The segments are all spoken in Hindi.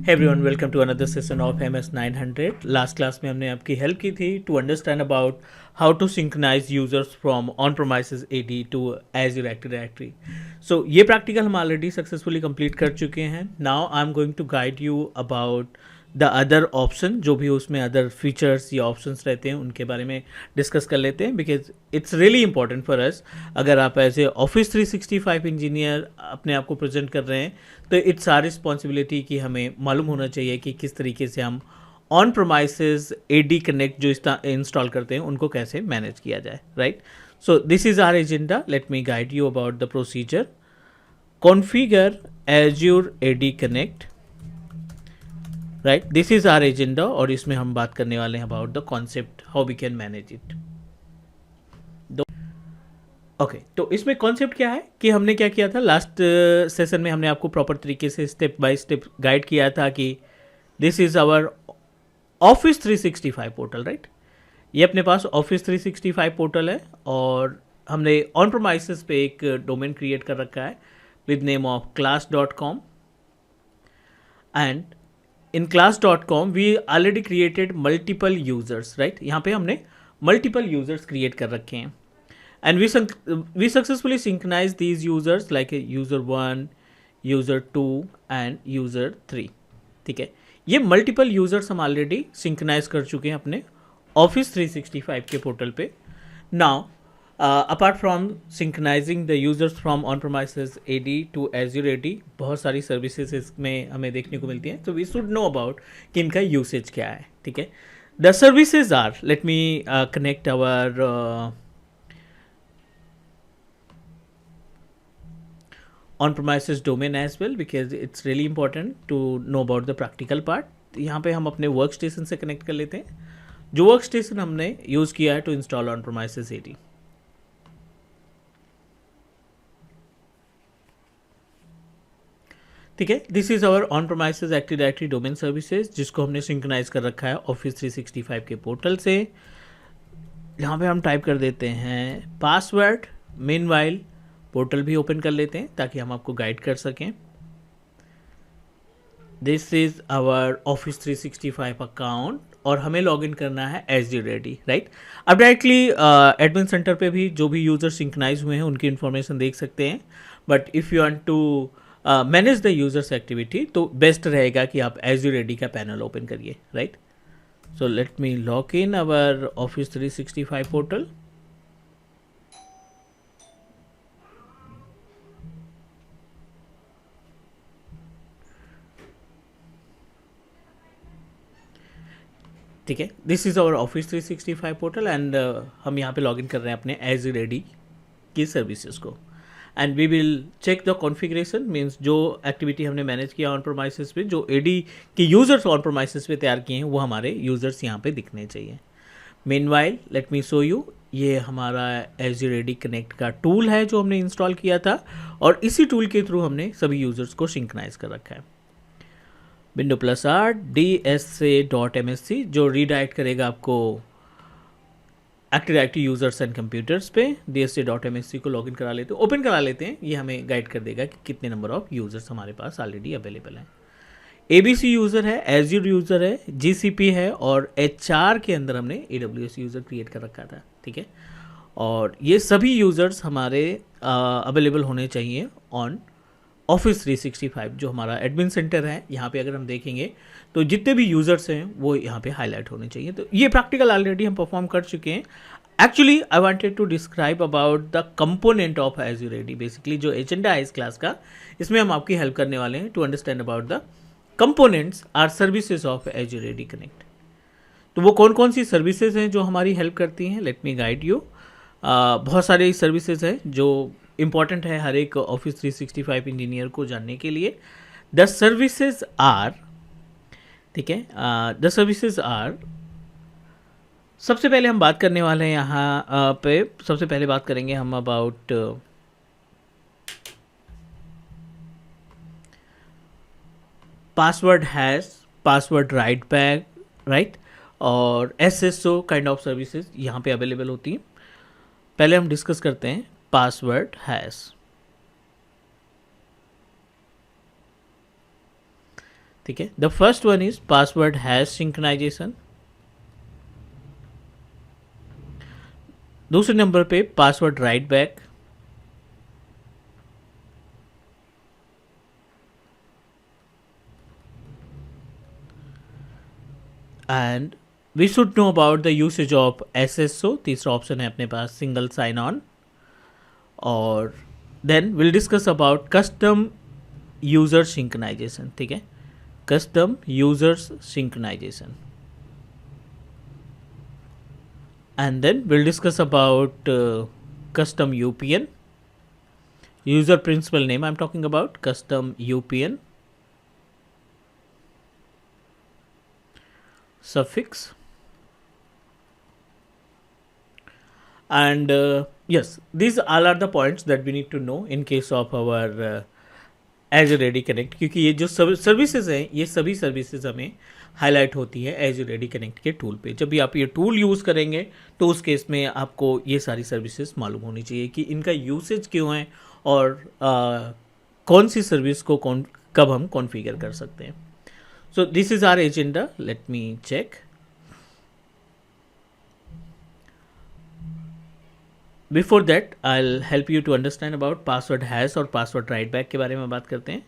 Hey everyone, welcome to another session of MS 900. Last class में हमने आपकी हेल्प की थी to understand about how to synchronise users from on premises AD to Azure active directory. So ये प्रैक्टिकल हम ऑलरेडी सक्सेसफुली कंप्लीट कर चुके हैं. Now I am going to guide you about the other option, जो भी उसमें अदर फीचर्स या ऑप्शंस रहते हैं उनके बारे में डिस्कस कर लेते हैं, because it's really important for us. अगर आप एज ए ऑफिस 365 इंजीनियर अपने आप को प्रेजेंट कर रहे हैं तो इट्स आर रिस्पॉन्सिबिलिटी कि हमें मालूम होना चाहिए कि किस तरीके से हम ऑन प्रोमाइसेस एडी कनेक्ट जो इंस्टॉल करते हैं उनको कैसे मैनेज किया जाए, right. So this is our agenda. Let me guide you about the procedure. Configure Azure AD connect, right. This is our agenda और इसमें हम बात करने वाले हैं about the concept, how we can manage it. Okay, तो इसमें कॉन्सेप्ट क्या है कि हमने क्या किया था लास्ट सेशन में. हमने आपको प्रॉपर तरीके से स्टेप बाय स्टेप गाइड किया था कि this is our office 365 portal, right. ये अपने पास ऑफिस 365 पोर्टल है और हमने ऑन प्रोमाइसेस पे एक डोमेन क्रिएट कर रखा है with name of class.com. And in class.com we already created multiple users, right. यहाँ पे हमने मल्टीपल यूजर्स क्रिएट कर रखे हैं and we successfully synchronize these users like user 1, user 2 and user 3. ठीक है, ये मल्टीपल यूजर्स हम ऑलरेडी सिंक्रोनाइज कर चुके हैं अपने ऑफिस 365 के पोर्टल पे. Now apart from synchronising the users from on premises AD to Azure AD, बहुत सारी सर्विसेज इसमें हमें देखने को मिलती हैं. तो वी शुड नो अबाउट कि इनका यूसेज क्या है. ठीक है, the services are, let me connect our on-premises domain as well because it's really important to know about the practical part. यहाँ पे हम अपने वर्क स्टेशन से कनेक्ट कर लेते हैं, जो वर्क स्टेशन हमने यूज़ किया है to install on premises AD. ठीक है, this is our on premises active directory domain services, जिसको हमने सिंक्रोनाइज कर रखा है ऑफिस 365 के पोर्टल से. यहाँ पे हम टाइप कर देते हैं पासवर्ड. मीनवाइल पोर्टल भी ओपन कर लेते हैं ताकि हम आपको गाइड कर सकें. This is our office 365 account और हमें लॉगिन करना है एज्योर एडी, राइट. अब डायरेक्टली एडमिन सेंटर पे भी जो भी यूजर सिंक्रोनाइज हुए हैं उनकी इन्फॉर्मेशन देख सकते हैं. But if you want to manage the users activity तो बेस्ट रहेगा कि आप एज्योर एडी का पैनल ओपन करिए, right. So let me log in our office 365 portal. ठीक है, this is our office 365 portal and हम यहाँ पे लॉगिन कर रहे हैं अपने एज्योर एडी की सर्विसेज को. And we will check the configuration, means जो एक्टिविटी हमने मैनेज किया ऑन प्रोमाइसेस पे, जो एडी के यूज़र्स ऑन प्रोमाइसेस पे तैयार किए हैं वो हमारे यूज़र्स यहाँ पे दिखने चाहिए. Meanwhile let me show you, ये हमारा एज्योर एडी कनेक्ट का टूल है जो हमने इंस्टॉल किया था और इसी टूल के थ्रू हमने सभी यूज़र्स को सिंक्रोनाइज कर रखा है. विंडो प्लस आर DSA.MSC जो रीडायरेक्ट करेगा आपको active directory users and computers पे. DSA.MSC को लॉगिन करा लेते हैं, ओपन करा लेते हैं. ये हमें गाइड कर देगा कि कितने नंबर ऑफ यूजर्स हमारे पास ऑलरेडी अवेलेबल हैं. ABC यूज़र है, एज्योर यूज़र है, GCP है और HR के अंदर हमने AWS यूज़र क्रिएट कर रखा था. ठीक है, और ये सभी यूज़र्स हमारे अवेलेबल होने चाहिए ऑन ऑफिस 365 जो हमारा एडमिन सेंटर है. यहाँ पे अगर हम देखेंगे तो जितने भी यूज़र्स हैं वो यहाँ पे हाईलाइट होने चाहिए. तो ये प्रैक्टिकल ऑलरेडी हम परफॉर्म कर चुके हैं. Actually I wanted to describe about the component of Azure AD. Basically जो एजेंडा है इस क्लास का, इसमें हम आपकी हेल्प करने वाले हैं to understand about the components or services of Azure AD connect. तो वो कौन कौन सी सर्विसेज हैं जो हमारी हेल्प करती हैं, लेट मी गाइड यू. बहुत सारे सर्विसेज हैं जो इम्पॉर्टेंट है हर एक ऑफिस 365 इंजीनियर को जानने के लिए. द सर्विसेज आर, ठीक है, द सर्विसेज आर, सबसे पहले हम बात करने वाले हैं यहाँ पे. सबसे पहले बात करेंगे हम about password hash, password write back, right, और SSO काइंड ऑफ सर्विसेज यहाँ पे अवेलेबल होती हैं. पहले हम डिस्कस करते हैं पासवर्ड हैश. ठीक है. The first one is password hash synchronization. दूसरे नंबर पे password write back. And we should know about the usage of SSO. तीसरा ऑप्शन है अपने पास सिंगल साइन ऑन. और then will discuss about custom user synchronization. ठीक है, custom users synchronization. And then we'll discuss about custom UPN, user principal name. I'm talking about custom UPN, suffix, and yes, these all are the points that we need to know in case of our Azure AD Connect. क्योंकि ये जो सर्विसेज हैं, ये सभी सर्विसेज हमें हाईलाइट होती है Azure AD Connect के टूल पे. जब भी आप ये टूल यूज़ करेंगे तो उस केस में आपको ये सारी सर्विसेज मालूम होनी चाहिए कि इनका यूसेज क्यों है और कौन सी सर्विस को कब हम कॉन्फ़िगर कर सकते हैं. So this is our agenda. Let me check. Before that I will help you to understand about password hash और पासवर्ड राइट बैक के बारे में बात करते हैं.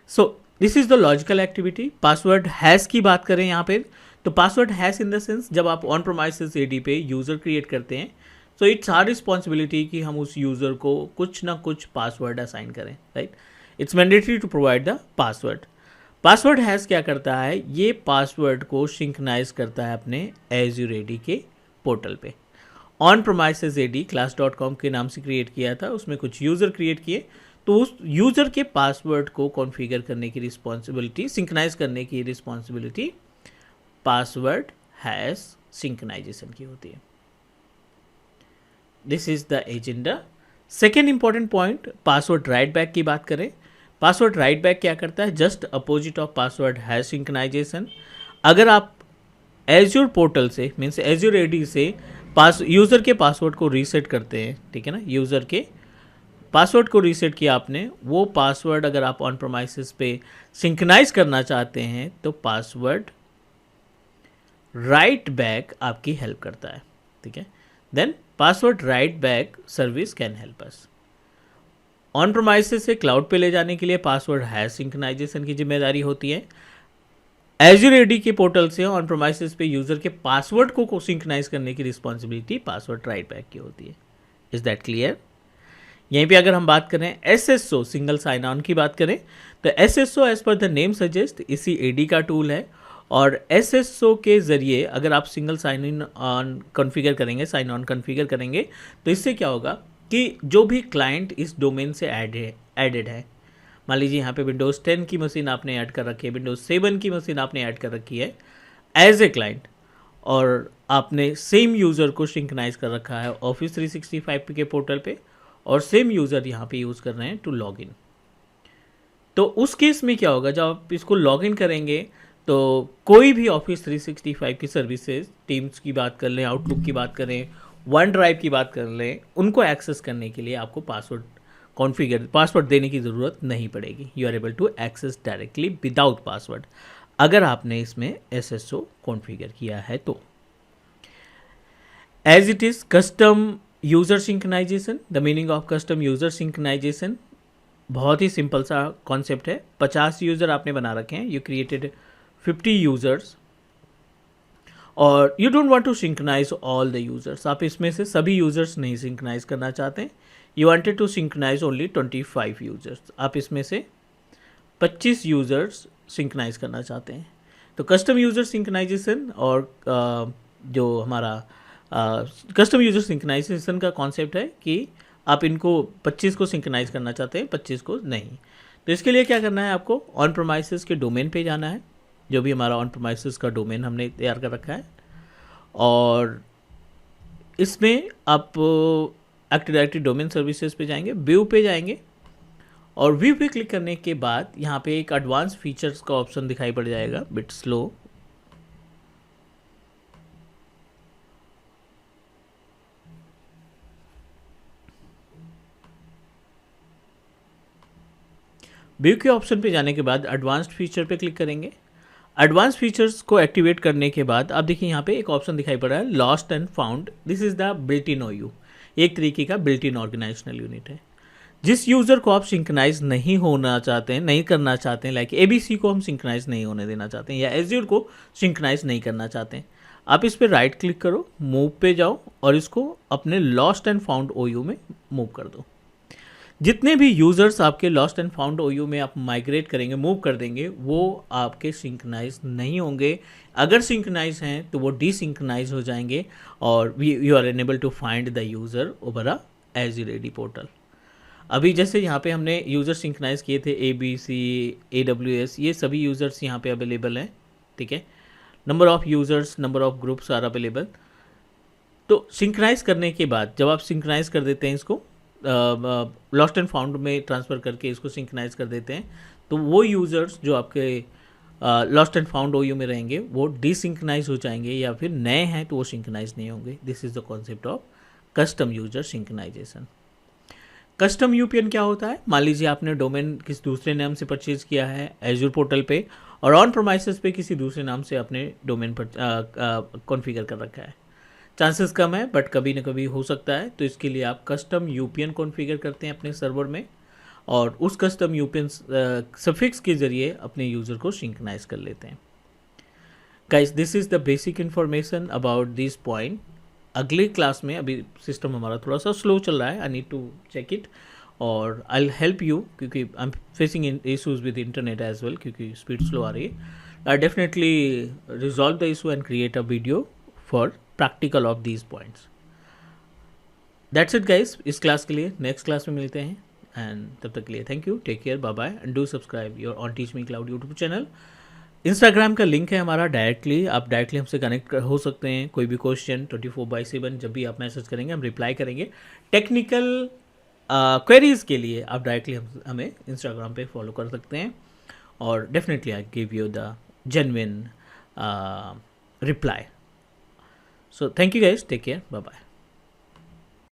So this is the logical activity. Password hash की बात करें यहाँ पे, तो password hash in the sense जब आप ऑन प्रोमाइसेस AD पे यूज़र क्रिएट करते हैं, सो इट्स आवर रिस्पॉन्सिबिलिटी कि हम उस यूज़र को कुछ ना कुछ पासवर्ड असाइन करें. Right, it's mandatory to provide the password. Password hash क्या करता है, ये पासवर्ड को सिंक्रोनाइज करता है अपने Azure AD के पोर्टल पे. ऑन प्रोमाइसेस AD class.com के नाम से क्रिएट किया था, उसमें कुछ यूज़र क्रिएट किए, तो उस यूज़र के पासवर्ड को कॉन्फ़िगर करने की रिस्पॉन्सिबिलिटी, सिंक्रोनाइज करने की रिस्पॉन्सिबिलिटी पासवर्ड हैश सिंक्रोनाइजेशन की होती है. This is the agenda. Second important point, password write back की बात करें. पासवर्ड राइट बैक क्या करता है, just opposite of password hash synchronization. अगर आप एज्योर पोर्टल से मीन्स Azure AD से यूज़र के पासवर्ड को रीसेट करते हैं, ठीक है ना, यूज़र के पासवर्ड को रीसेट किया आपने, वो पासवर्ड अगर आप ऑन प्रोमाइसेस पे सिंक्रोनाइज करना चाहते हैं तो पासवर्ड राइट बैक आपकी हेल्प करता है. ठीक है, then password write back service can help us. On premises से क्लाउड पे ले जाने के लिए पासवर्ड हैश सिंक्रोनाइजेशन की जिम्मेदारी होती है. Azure AD के पोर्टल से ऑन प्रोमाइसेस पे यूज़र के पासवर्ड को सिंक्रोनाइज करने की रिस्पॉन्सिबिलिटी पासवर्ड राइट बैक की होती है. Is that clear? यहीं पे अगर हम बात करें SSO सिंगल साइन ऑन की बात करें, तो SSO as per the name suggest इसी AD का टूल है. और SSO के ज़रिए अगर आप single sign in on configure करेंगे, साइन ऑन कॉन्फ़िगर करेंगे, तो इससे क्या होगा कि जो भी क्लाइंट इस डोमेन से एडेड है, मान लीजिए यहाँ पे विंडोज़ 10 की मशीन आपने ऐड कर रखी है, विंडोज़ 7 की मशीन आपने ऐड कर रखी है एज ए क्लाइंट, और आपने सेम यूज़र को सिंक्रोनाइज कर रखा है ऑफिस 365 के पोर्टल पे, और सेम यूज़र यहाँ पे यूज़ कर रहे हैं टू लॉग इन. तो उस केस में क्या होगा, जब आप इसको लॉग इन करेंगे तो कोई भी ऑफिस 365 की सर्विसेज, टीम्स की बात कर लें, आउटलुक की बात करें, वन ड्राइव की बात कर लें, उनको एक्सेस करने के लिए आपको पासवर्ड देने की ज़रूरत नहीं पड़ेगी. You are able to access directly without password अगर आपने इसमें SSO कॉन्फ़िगर किया है तो. As it is custom user synchronization. The meaning of custom user synchronization बहुत ही सिंपल सा कॉन्सेप्ट है. 50 यूज़र आपने बना रखे हैं, यू क्रिएटेड 50 यूज़र्स, और you don't want to synchronize all the users. आप इसमें से सभी यूज़र्स नहीं सिंक्रोनाइज करना चाहते, you wanted to synchronize only 25 users. आप इसमें से 25 यूज़र्स सिंक्रोनाइज करना चाहते हैं. तो कस्टम यूज़र सिंक्रोनाइजेशन और जो हमारा कस्टम यूज़र सिंक्रोनाइजेशन का कॉन्सेप्ट है कि आप इनको 25 को सिंक्रोनाइज करना चाहते हैं, 25 को नहीं. तो इसके लिए क्या करना है, आपको ऑन प्रोमाइसेस के डोमेन पे जाना है, जो भी हमारा ऑन प्रोमाइसेस का डोमेन हमने तैयार कर रखा है, और इसमें आप एक्टिव डायरेक्टरी डोमेन सर्विसेज पे जाएंगे, व्यू पे जाएंगे, और व्यू पे क्लिक करने के बाद यहाँ पे एक एडवांस फीचर्स का ऑप्शन दिखाई पड़ जाएगा, बिट स्लो. व्यू के ऑप्शन पे जाने के बाद एडवांस्ड फीचर पे क्लिक करेंगे। एडवांस फीचर्स को एक्टिवेट करने के बाद आप देखिए यहाँ पे एक ऑप्शन दिखाई पड़ रहा है lost and found. This is the built in OU, एक तरीके का बिल्ट इन ऑर्गेनाइजेशनल यूनिट है। जिस यूज़र को आप सिंक्रोनाइज नहीं होना चाहते हैं, नहीं करना चाहते हैं, लाइक ABC को हम सिंक्रोनाइज नहीं होने देना चाहते हैं या एज्योर को सिंक्रोनाइज नहीं करना चाहते हैं, आप इस पर राइट क्लिक करो, मूव पे जाओ और इसको अपने लॉस्ट एंड फाउंड OU में मूव कर दो। जितने भी यूज़र्स आपके लॉस्ट एंड फाउंड OU में आप माइग्रेट करेंगे, मूव कर देंगे, वो आपके सिंक्रोनाइज नहीं होंगे। अगर सिंक्रोनाइज हैं तो वो डिसिंक्रोनाइज हो जाएंगे और you are unable to find the user over a Azure AD portal. अभी जैसे यहाँ पे हमने यूज़र सिंक्रोनाइज किए थे ABC, AWS, ये सभी यूज़र्स यहाँ पे अवेलेबल हैं, ठीक है। Number of users, number of groups are available. तो सिंक्रोनाइज करने के बाद जब आप सिंक्रोनाइज कर देते हैं इसको, लॉस्ट एंड फाउंड में ट्रांसफ़र करके इसको सिंक्रोनाइज कर देते हैं, तो वो यूज़र्स जो आपके लॉस्ट एंड फाउंड OU में रहेंगे वो डिसिंक्रोनाइज हो जाएंगे, या फिर नए हैं तो वो सिंक्रोनाइज नहीं होंगे। This is the concept of custom user synchronization. Custom UPN क्या होता है? मान लीजिए आपने डोमेन किसी दूसरे नाम से परचेज किया है एज्योर पोर्टल पे और ऑन प्रोमाइसेस पे किसी दूसरे नाम से आपने डोमेन पर कॉन्फ़िगर कर रखा है। चांसेस कम है बट कभी ना कभी हो सकता है, तो इसके लिए आप कस्टम UPN कॉन्फ़िगर करते हैं अपने सर्वर में और उस कस्टम UPN सफिक्स के ज़रिए अपने यूज़र को सिंक्रोनाइज कर लेते हैं। Guys, this is the basic information about this point. अगले क्लास में, अभी सिस्टम हमारा थोड़ा सा स्लो चल रहा है, I need to check it और आई विल हेल्प यू क्योंकि I am facing issues with internet as well, क्योंकि स्पीड स्लो आ रही है। I definitely resolve the issue and create a video for practical of these points. That's it guys इस क्लास के लिए। नेक्स्ट क्लास में मिलते हैं एंड तब तक के लिए thank you, take care, bye bye and do subscribe your on teach me cloud YouTube channel. Instagram का लिंक है हमारा, डायरेक्टली आप डायरेक्टली हमसे कनेक्ट हो सकते हैं। कोई भी क्वेश्चन 24/7 जब भी आप मैसेज करेंगे हम रिप्लाई करेंगे। टेक्निकल क्वेरीज के लिए आप डायरेक्टली हमें इंस्टाग्राम पे फॉलो कर सकते हैं और definitely I give you the genuine reply. So thank you guys, take care, bye bye.